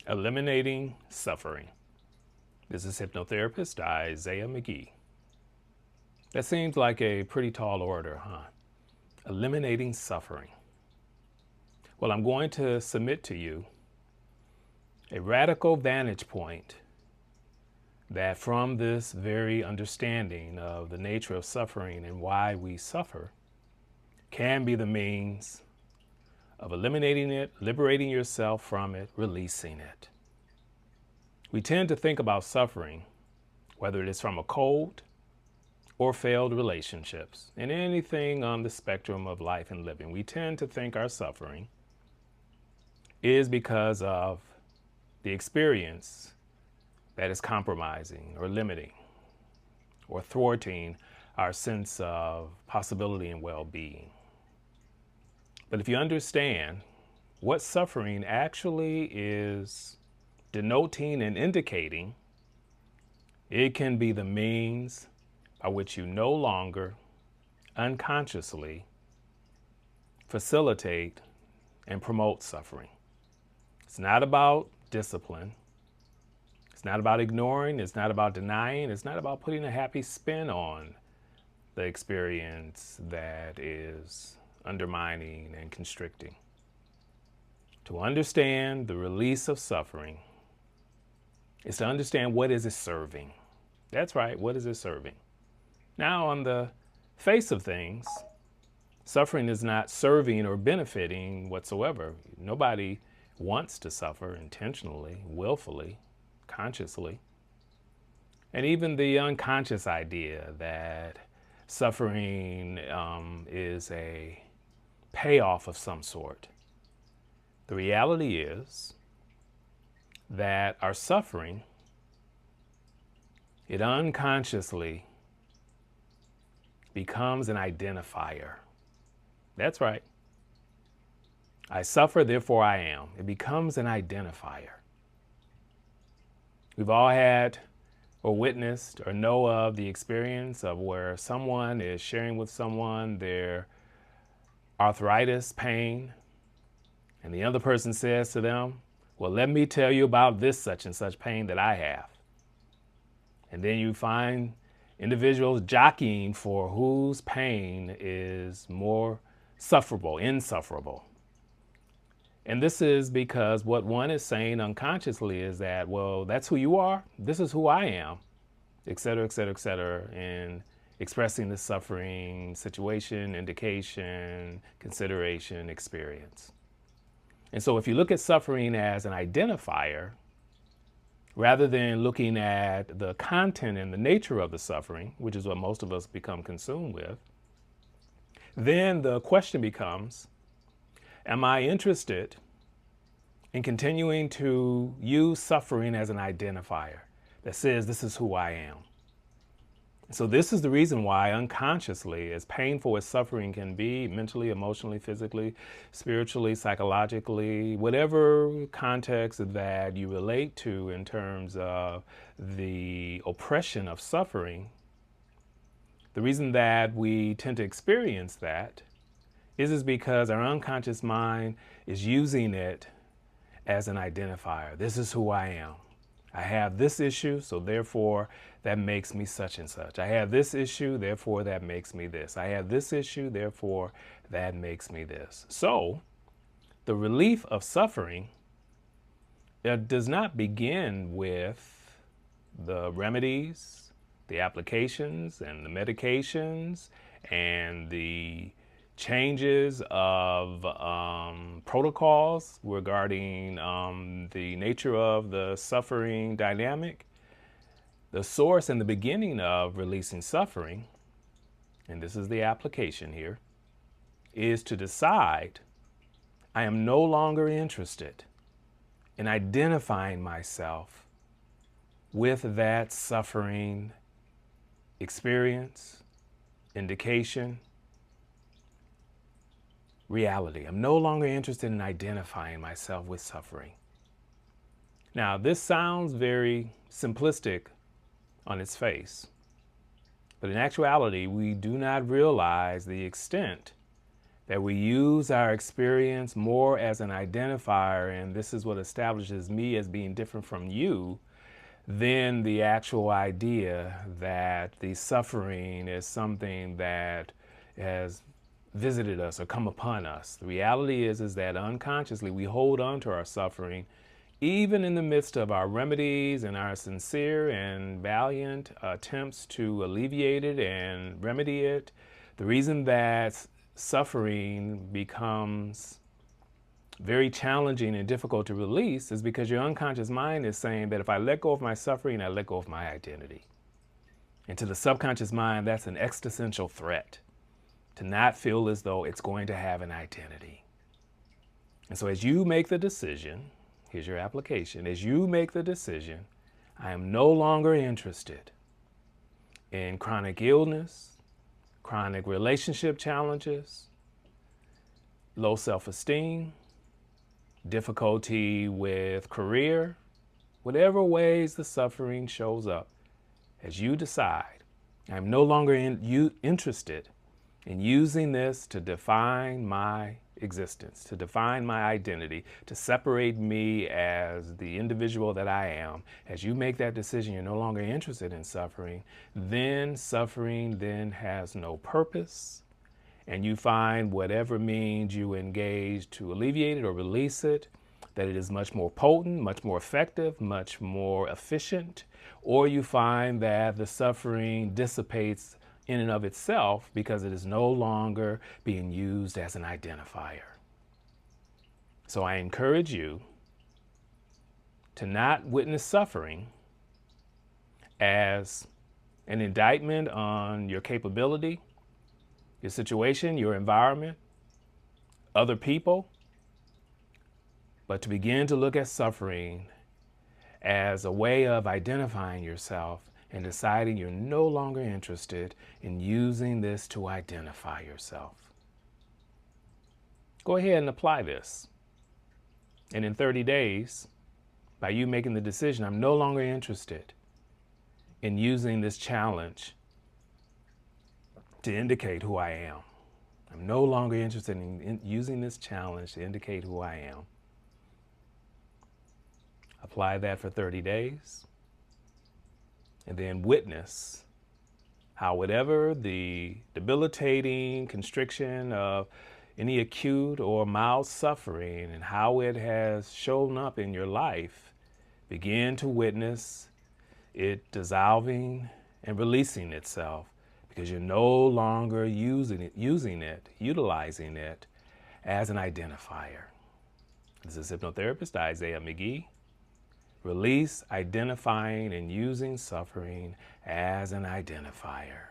Eliminating suffering. This is hypnotherapist Isaiah McGee. That seems like a pretty tall order, huh? Eliminating suffering. Well, I'm going to submit to you a radical vantage point that from this very understanding of the nature of suffering and why we suffer can be the means of eliminating it, liberating yourself from it, releasing it. We tend to think about suffering, whether it is from a cold or failed relationships, and anything on the spectrum of life and living. We tend to think our suffering is because of the experience that is compromising or limiting or thwarting our sense of possibility and well-being. But if you understand what suffering actually is denoting and indicating, it can be the means by which you no longer unconsciously facilitate and promote suffering. It's not about discipline. It's not about ignoring. It's not about denying. It's not about putting a happy spin on the experience that is undermining and constricting. To understand the release of suffering is to understand what is it serving. That's right, what is it serving? Now, on the face of things, suffering is not serving or benefiting whatsoever. Nobody wants to suffer intentionally, willfully, consciously. And even the unconscious idea that suffering is a payoff of some sort. The reality is that our suffering, it unconsciously becomes an identifier. That's right. I suffer, therefore I am. It becomes an identifier. We've all had or witnessed or know of the experience of where someone is sharing with someone their arthritis pain, and the other person says to them, well, let me tell you about this such and such pain that I have. And then you find individuals jockeying for whose pain is more sufferable, insufferable. And this is because what one is saying unconsciously is that, well, that's who you are, this is who I am, et cetera, et cetera, et cetera, and expressing the suffering situation, indication, consideration, experience. And so if you look at suffering as an identifier, rather than looking at the content and the nature of the suffering, which is what most of us become consumed with, then the question becomes, am I interested in continuing to use suffering as an identifier that says this is who I am? So this is the reason why unconsciously, as painful as suffering can be, mentally, emotionally, physically, spiritually, psychologically, whatever context that you relate to in terms of the oppression of suffering, the reason that we tend to experience that is because our unconscious mind is using it as an identifier. This is who I am. I have this issue, so therefore that makes me such and such. I have this issue, therefore that makes me this. I have this issue, therefore that makes me this. So the relief of suffering does not begin with the remedies, the applications and the medications and the changes of protocols regarding the nature of the suffering dynamic. The source and the beginning of releasing suffering, and this is the application here, is to decide I am no longer interested in identifying myself with that suffering experience, indication, reality. I'm no longer interested in identifying myself with suffering. Now, this sounds very simplistic on its face, but in actuality, we do not realize the extent that we use our experience more as an identifier, and this is what establishes me as being different from you, than the actual idea that the suffering is something that has visited us or come upon us. The reality is that unconsciously we hold on to our suffering even in the midst of our remedies and our sincere and valiant attempts to alleviate it and remedy it. The reason that suffering becomes very challenging and difficult to release is because your unconscious mind is saying that if I let go of my suffering, I let go of my identity. And to the subconscious mind, that's an existential threat, to not feel as though it's going to have an identity. And so as you make the decision, here's your application, as you make the decision, I am no longer interested in chronic illness, chronic relationship challenges, low self-esteem, difficulty with career, whatever ways the suffering shows up, as you decide, I'm no longer interested in using this to define my existence, to define my identity, to separate me as the individual that I am. As you make that decision, you're no longer interested in suffering then has no purpose, and you find whatever means you engage to alleviate it or release it, that it is much more potent, much more effective, much more efficient, or you find that the suffering dissipates in and of itself because it is no longer being used as an identifier. So I encourage you to not witness suffering as an indictment on your capability, your situation, your environment, other people, but to begin to look at suffering as a way of identifying yourself and deciding you're no longer interested in using this to identify yourself. Go ahead and apply this. And in 30 days, by you making the decision, I'm no longer interested in using this challenge to indicate who I am. I'm no longer interested in using this challenge to indicate who I am. Apply that for 30 days. And then witness how whatever the debilitating constriction of any acute or mild suffering and how it has shown up in your life, begin to witness it dissolving and releasing itself, because you're no longer utilizing it as an identifier. This is Hypnotherapist Isaiah McGee. Release identifying and using suffering as an identifier.